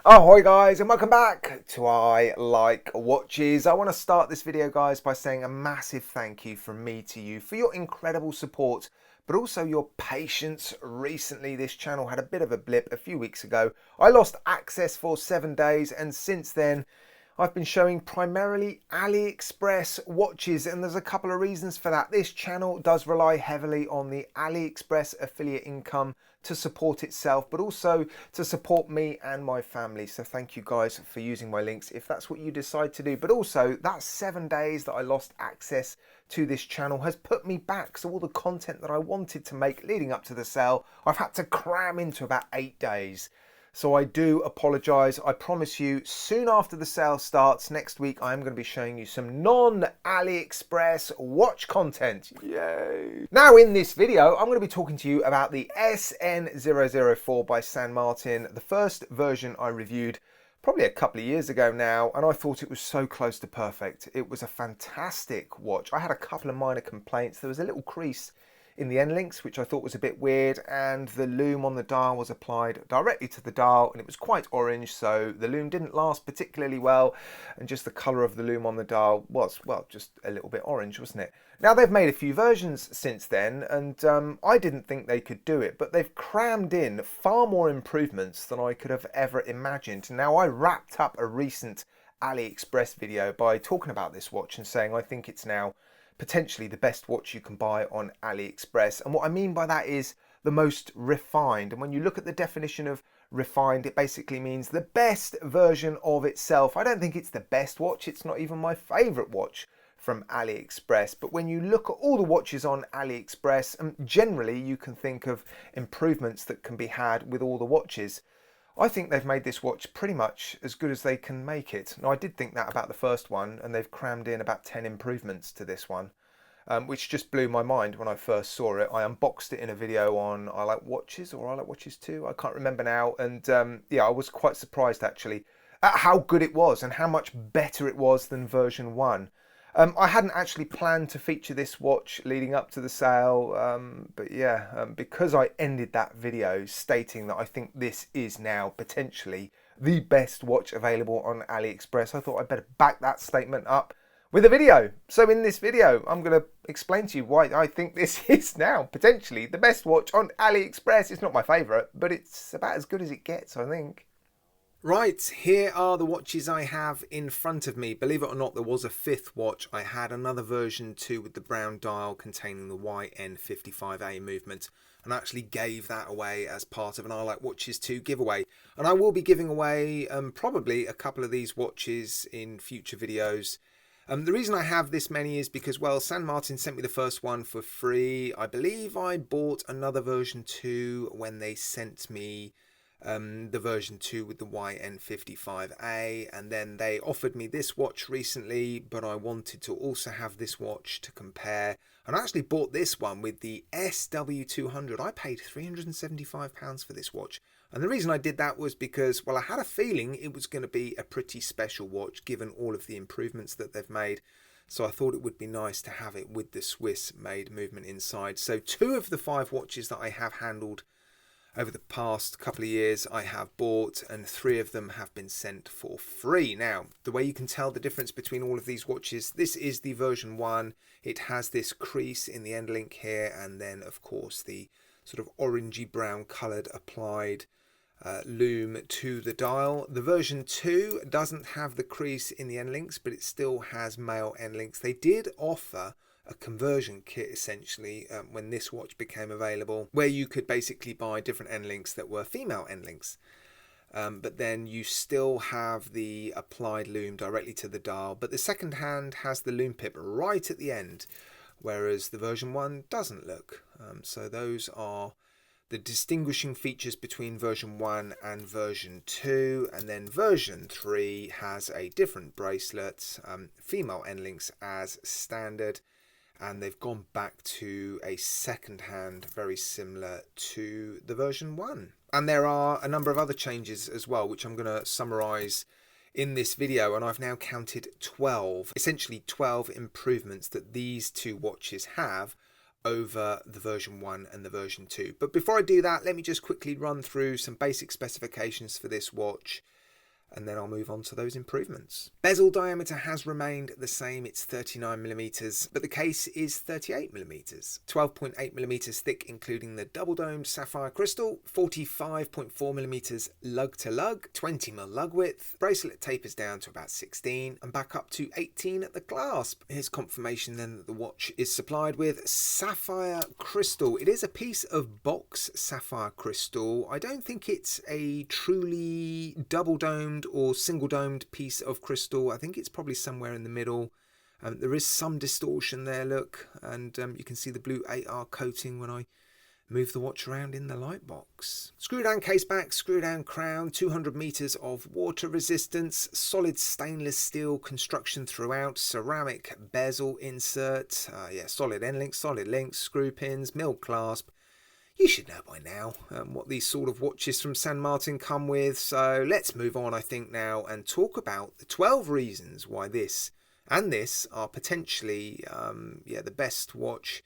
Ahoy guys, and welcome back to I Like Watches. I want to start this video guys by saying a massive thank you from me to you for your incredible support, but also your patience. Recently this channel had a bit of a blip a few weeks ago. I lost access for 7 days, and since then I've been showing primarily AliExpress watches, and there's a couple of reasons for that. This channel does rely heavily on the AliExpress affiliate income to support itself, but also to support me and my family. So thank you guys for using my links if that's what you decide to do. But also that 7 days that I lost access to this channel has put me back. So all the content that I wanted to make leading up to the sale, I've had to cram into about 8 days. So I do apologise. I promise you, soon after the sale starts next week, I'm going to be showing you some non-AliExpress watch content. Yay! Now in this video, I'm going to be talking to you about the SN004 by San Martin, the first version I reviewed probably a couple of years ago now, and I thought it was so close to perfect. It was a fantastic watch. I had a couple of minor complaints. There was a little crease in the end links, which I thought was a bit weird, and the loom on the dial was applied directly to the dial, and it was quite orange, so the loom didn't last particularly well, and just the colour of the loom on the dial was, well, just a little bit orange, wasn't it? Now they've made a few versions since then, and I didn't think they could do it, but they've crammed in far more improvements than I could have ever imagined. Now I wrapped up a recent AliExpress video by talking about this watch and saying I think it's now potentially the best watch you can buy on AliExpress. And what I mean by that is the most refined. And when you look at the definition of refined, it basically means the best version of itself. I don't think it's the best watch. It's not even my favorite watch from AliExpress. But when you look at all the watches on AliExpress, generally you can think of improvements that can be had with all the watches. I think they've made this watch pretty much as good as they can make it. Now I did think that about the first one, and they've crammed in about 10 improvements to this one, which just blew my mind when I first saw it. I unboxed it in a video on I Like Watches or I Like Watches 2, I can't remember now, and yeah, I was quite surprised actually at how good it was and how much better it was than version 1. I hadn't actually planned to feature this watch leading up to the sale, but yeah, because I ended that video stating that I think this is now potentially the best watch available on AliExpress, I thought I'd better back that statement up with a video. So in this video, I'm going to explain to you why I think this is now potentially the best watch on AliExpress. It's not my favourite, but it's about as good as it gets, I think. Right, here are the watches I have in front of me. Believe it or not, there was a fifth watch. I had another version 2 with the brown dial containing the YN55A movement, and I actually gave that away as part of an I Like Watches 2 giveaway. And I will be giving away probably a couple of these watches in future videos. The reason I have this many is because, well, San Martin sent me the first one for free. I believe I bought another version 2 when they sent me the version 2 with the YN55A, and then they offered me this watch recently, but I wanted to also have this watch to compare, and I actually bought this one with the SW200. I paid £375 for this watch, and the reason I did that was because, well, I had a feeling it was going to be a pretty special watch given all of the improvements that they've made. So I thought it would be nice to have it with the Swiss made movement inside. So 2 of the 5 watches that I have handled over the past couple of years I have bought, and 3 of them have been sent for free. Now, the way you can tell the difference between all of these watches, this is the version 1. It has this crease in the end link here, and then of course the sort of orangey brown coloured applied loom to the dial. The version 2 doesn't have the crease in the end links, but it still has male end links. They did offer a conversion kit essentially when this watch became available, where you could basically buy different end links that were female end links, but then you still have the applied loom directly to the dial, but the second hand has the loom pip right at the end, whereas the version 1 doesn't look. So those are the distinguishing features between version 1 and version 2, and then version 3 has a different bracelet, female end links as standard, and they've gone back to a second hand very similar to the version 1. And there are a number of other changes as well, which I'm going to summarize in this video, and I've now counted 12, essentially 12 improvements that these 2 watches have over the version 1 and the version 2. But before I do that, let me just quickly run through some basic specifications for this watch. and then I'll move on to those improvements. Bezel diameter has remained the same, it's 39mm, but the case is 38mm. 12.8mm thick, including the double domed sapphire crystal, 45.4mm lug to lug, 20mm lug width. Bracelet tapers down to about 16 and back up to 18 at the clasp. Here's confirmation then that the watch is supplied with sapphire crystal. It is a piece of box sapphire crystal. I don't think it's a truly double domed or single domed piece of crystal. I think it's probably somewhere in the middle. There is some distortion there, look, and you can see the blue AR coating when I move the watch around in the light box. Screw down case back, screw down crown, 200 meters of water resistance, solid stainless steel construction throughout, ceramic bezel insert, solid end links, solid links, screw pins, milled clasp. You should know by now what these sort of watches from San Martin come with, so let's move on, I think, now and talk about the 12 reasons why this and this are potentially the best watch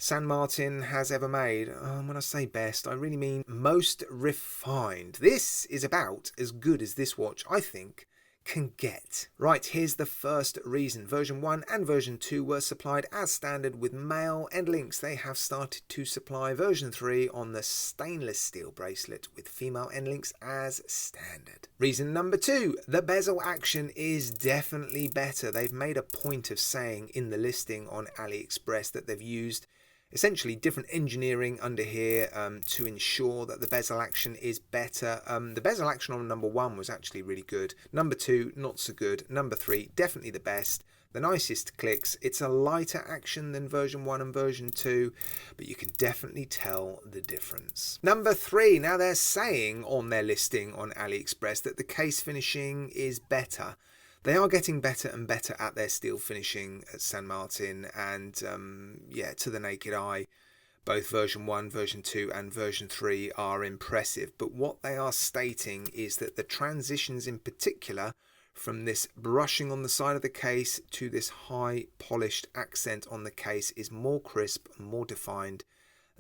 San Martin has ever made. When I say best, I really mean most refined. This is about as good as this watch, I think, can get. Right, here's the first reason. Version 1 and version 2 were supplied as standard with male end links. They have started to supply version 3 on the stainless steel bracelet with female end links as standard. Reason number 2, the bezel action is definitely better. They've made a point of saying in the listing on AliExpress that they've used essentially different engineering under here to ensure that the bezel action is better. The bezel action on number 1 was actually really good. Number 2, not so good. Number 3, definitely the best. The nicest clicks. It's a lighter action than version 1 and version 2, but you can definitely tell the difference. Number 3, now they're saying on their listing on AliExpress that the case finishing is better. They are getting better and better at their steel finishing at San Martin, and to the naked eye, both version 1, version 2 and version 3 are impressive. But what they are stating is that the transitions in particular from this brushing on the side of the case to this high polished accent on the case is more crisp and more defined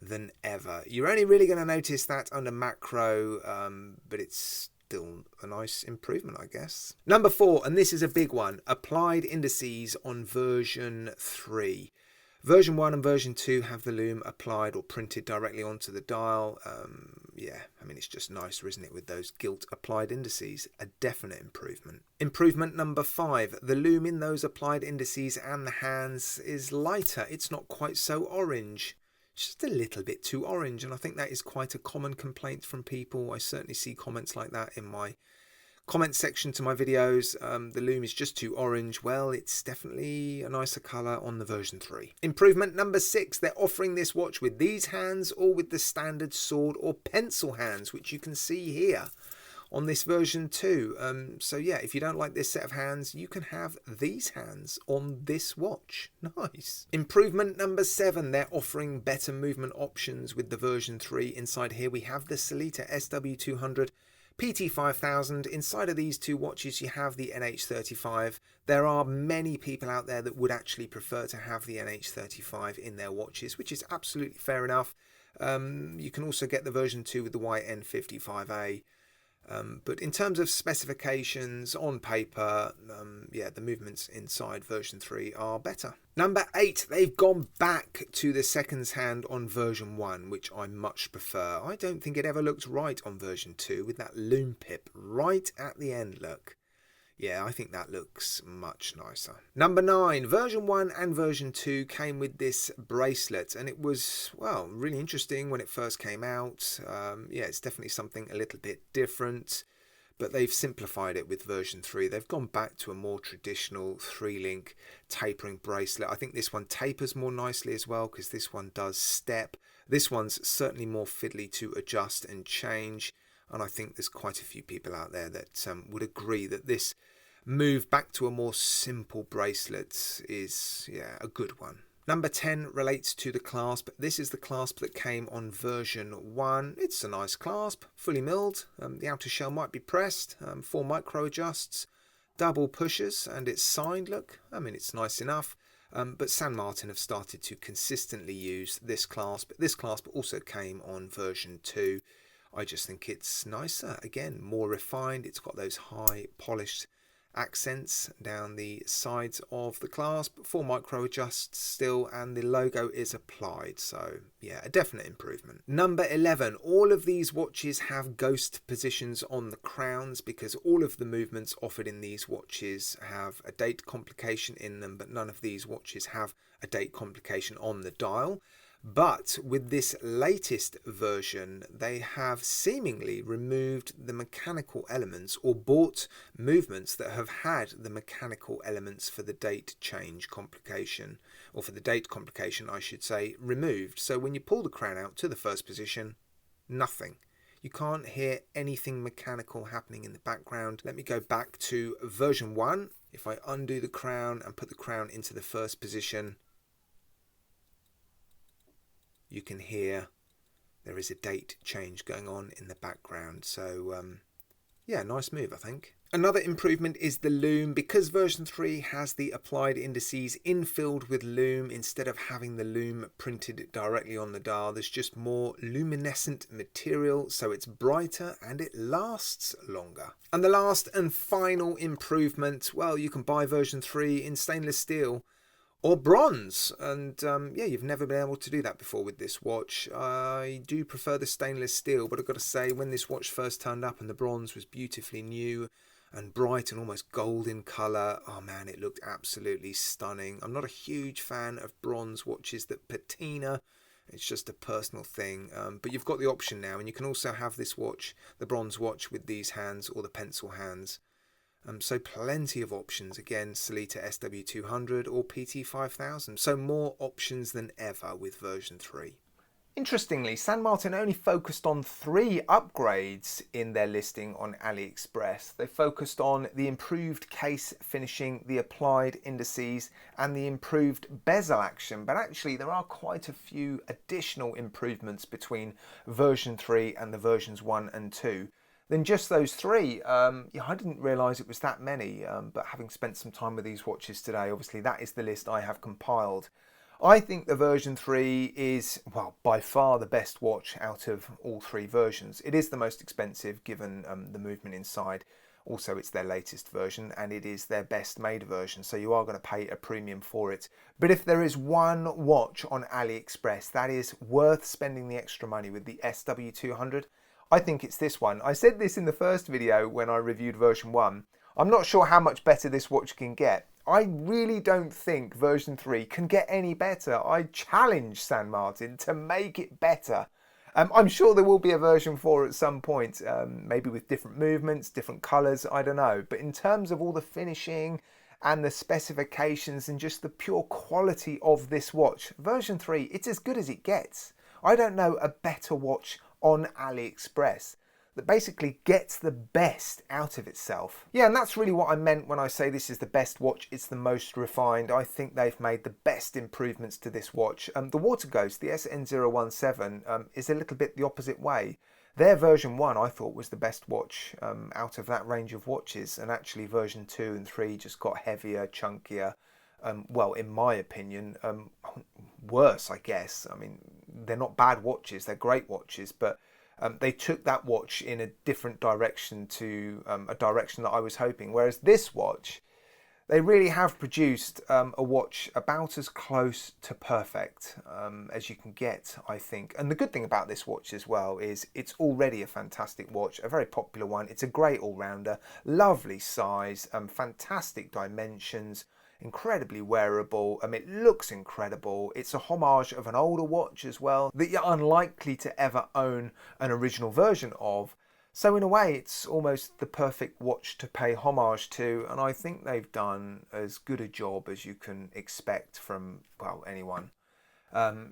than ever. You're only really going to notice that under macro, but it's still a nice improvement, I guess. Number 4, and this is a big one, applied indices on version 3. Version 1 and version 2 have the loom applied or printed directly onto the dial. It's just nicer, isn't it, with those gilt applied indices? A definite improvement. Improvement number 5, the loom in those applied indices and the hands is lighter. It's not quite so orange. Just a little bit too orange, and I think that is quite a common complaint from people. I certainly see comments like that in my comment section to my videos. The loom is just too orange. Well, it's definitely a nicer colour on the version 3. Improvement number 6, they're offering this watch with these hands or with the standard sword or pencil hands, which you can see here on this version 2. If you don't like this set of hands, you can have these hands on this watch. Nice. Improvement number 7, they're offering better movement options with the version 3. Inside here we have the Sellita SW200 PT5000. Inside of these two watches you have the NH35. There are many people out there that would actually prefer to have the NH35 in their watches, which is absolutely fair enough. You can also get the version 2 with the YN55A. But in terms of specifications on paper, the movements inside version 3 are better. Number 8, they've gone back to the seconds hand on version 1, which I much prefer. I don't think it ever looked right on version 2 with that loom pip right at the end, look. Yeah, I think that looks much nicer. Number 9, version 1 and version 2 came with this bracelet, and it was, well, really interesting when it first came out. It's definitely something a little bit different, but they've simplified it with version 3. They've gone back to a more traditional 3-link tapering bracelet. I think this one tapers more nicely as well, because this one does step. This one's certainly more fiddly to adjust and change. And I think there's quite a few people out there that would agree that this move back to a more simple bracelet is, a good one. Number 10 relates to the clasp. This is the clasp that came on version 1. It's a nice clasp, fully milled. The outer shell might be pressed, 4 micro adjusts, double pushers, and it's signed, look. It's nice enough. But San Martin have started to consistently use this clasp. This clasp also came on version 2. I just think it's nicer. Again, more refined. It's got those high polished accents down the sides of the clasp, 4 micro adjusts still, and the logo is applied, so yeah, a definite improvement. Number 11, all of these watches have ghost positions on the crowns because all of the movements offered in these watches have a date complication in them, but none of these watches have a date complication on the dial. But with this latest version, they have seemingly removed the mechanical elements, or bought movements that have had the mechanical elements for the date change complication, or for the date complication I should say, removed. So when you pull the crown out to the first position, nothing. You can't hear anything mechanical happening in the background. Let me go back to version 1. If I undo the crown and put the crown into the first position, you can hear there is a date change going on in the background. So yeah, nice move, I think. Another improvement is the loom. Because version 3 has the applied indices infilled with loom instead of having the loom printed directly on the dial, there's just more luminescent material, so it's brighter and it lasts longer. And the last and final improvement, well, you can buy version 3 in stainless steel or bronze, and yeah, you've never been able to do that before with this watch. I do prefer the stainless steel, but I've got to say, when this watch first turned up and the bronze was beautifully new and bright and almost gold in colour, oh man, it looked absolutely stunning. I'm not a huge fan of bronze watches that patina. It's just a personal thing, but you've got the option now, and you can also have this watch, the bronze watch, with these hands or the pencil hands. So plenty of options. Again, Sellita SW200 or PT5000. So more options than ever with version 3. Interestingly, San Martin only focused on 3 upgrades in their listing on AliExpress. They focused on the improved case finishing, the applied indices, and the improved bezel action. But actually, there are quite a few additional improvements between version 3 and the versions 1 and 2. Then just those 3, yeah, I didn't realise it was that many, but having spent some time with these watches today, obviously that is the list I have compiled. I think the version 3 is, well, by far the best watch out of all 3 versions. It is the most expensive given the movement inside. Also, it's their latest version and it is their best made version, so you are going to pay a premium for it. But if there is one watch on AliExpress that is worth spending the extra money with, the SW200, I think it's this one. I said this in the first video when I reviewed version 1. I'm not sure how much better this watch can get. I really don't think version 3 can get any better. I challenge San Martin to make it better. I'm sure there will be a version 4 at some point, maybe with different movements, different colours, I don't know. But in terms of all the finishing and the specifications and just the pure quality of this watch, version 3, it's as good as it gets. I don't know a better watch on AliExpress that basically gets the best out of itself. Yeah, and that's really what I meant when I say this is the best watch. It's the most refined. I think they've made the best improvements to this watch. The Water Ghost, the SN017, is a little bit the opposite way. Their version 1 I thought was the best watch out of that range of watches, and actually version 2 and 3 just got heavier, chunkier. Well, in my opinion, worse, I guess. I mean, they're not bad watches, they're great watches, but they took that watch in a different direction to a direction that I was hoping. Whereas this watch, they really have produced a watch about as close to perfect as you can get, I think. And the good thing about this watch as well is it's already a fantastic watch, a very popular one. It's a great all-rounder, lovely size, fantastic dimensions, incredibly wearable. It looks incredible. It's a homage of an older watch as well that you're unlikely to ever own an original version of. So in a way, it's almost the perfect watch to pay homage to, and I think they've done as good a job as you can expect from, well, anyone.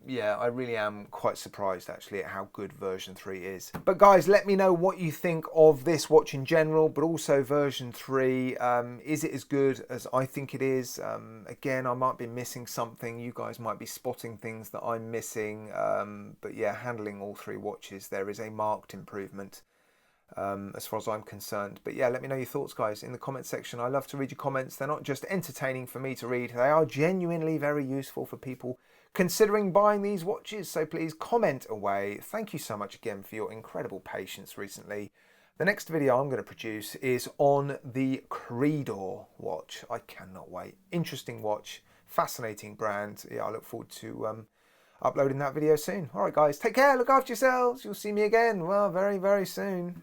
Yeah, I really am quite surprised actually at how good version 3 is. But guys, let me know what you think of this watch in general, but also version 3. Is it as good as I think it is? Again, I might be missing something. You guys might be spotting things that I'm missing. But yeah, handling all 3 watches, there is a marked improvement as far as I'm concerned. But yeah, let me know your thoughts, guys, in the comment section. I love to read your comments. They're not just entertaining for me to read. They are genuinely very useful for people considering buying these watches. So please comment away. Thank you so much again for your incredible patience recently. The next video I'm going to produce is on the Creedor watch. I cannot wait. Interesting watch, fascinating brand. Yeah, I look forward to uploading that video soon. All right, guys, take care. Look after yourselves. You'll see me again, well, very, very soon.